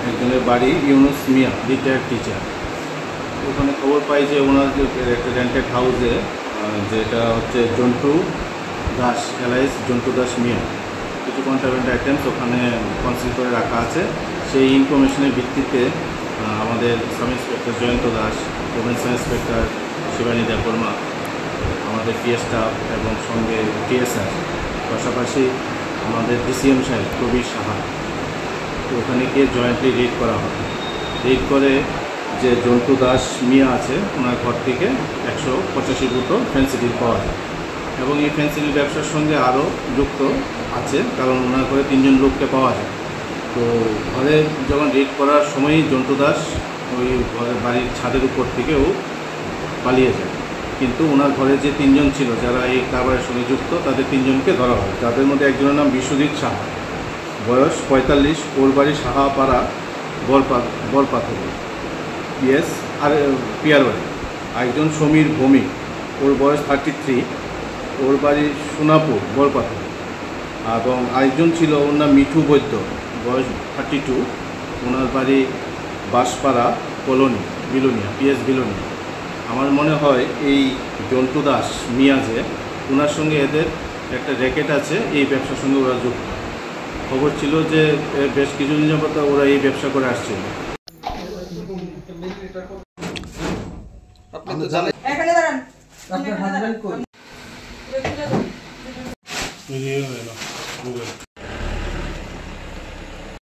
একজনের বাড়ি ইউনুস মিয়া, retired teacher. ওখানে খবর পাই যে ওনার একটা রেন্টেড হাউসে, যেটা হচ্ছে জন্টু দাস এলাইস জন্টু দাস মিয়া, কিছু কন্ট্রাব্যান্ড আইটেমস ওখানে কনসিল করে রাখা আছে। সেই ইনফরমেশনের ভিত্তিতে আমাদের sub inspector Jayanta Das, women sub inspector Shibani Debbarma, আমাদের পিএস স্টাফ এবং সঙ্গে টিএসআর, পাশাপাশি আমাদের ডিসিএম সাহেব কবির সাহা, ওখানে গিয়ে জয়েন্টলি রেড করা হয়। রেড করে যে জন্টু দাস মিয়া আছে, ওনার ঘর থেকে 185 বোতল ফেন্সিডিল পাওয়া যায় এবং এই ফেন্সিডিল ব্যবসার সঙ্গে আরও যুক্ত আছে, কারণ ওনার ঘরে 3 জন লোককে পাওয়া যায়। তো ঘরে যখন রেড করার সময়ই জন্টু দাস ওই ঘরের বাড়ির ছাদের উপর থেকেও পালিয়ে যায়, কিন্তু ওনার ঘরে যে 3 জন ছিল যারা এই কারবারের সঙ্গে যুক্ত, তাদের 3 জনকে ধরা হয়। তাদের মধ্যে একজনের নাম বিশ্বজিৎ সাহা, বয়স 45, ওর বাড়ি সাহাপাড়া বরপাথর পিএস আর পিয়ার বাড়ি। আরেকজন সমীর ভৌমিক, ওর বয়স 33, ওর বাড়ি সোনাপুর বরপাথর। এবং আরেকজন ছিল ওর নাম মিঠু বৈদ্য, বয়স 32, ওনার বাড়ি বাঁশপাড়া কলোনি বিলোনিয়া, পিএস বিলোনিয়া। আমার মনে হয় এই জন্টু দাস মিয়া যে, ওনার সঙ্গে এদের একটা র্যাকেট আছে, এই ব্যবসার সঙ্গে ওরা যুক্ত। খবর ছিল যে বেশ কিছুদিন যাবত ওরা এই ব্যবসা করে আসছিল। আপনার হাজবেন্ড কই?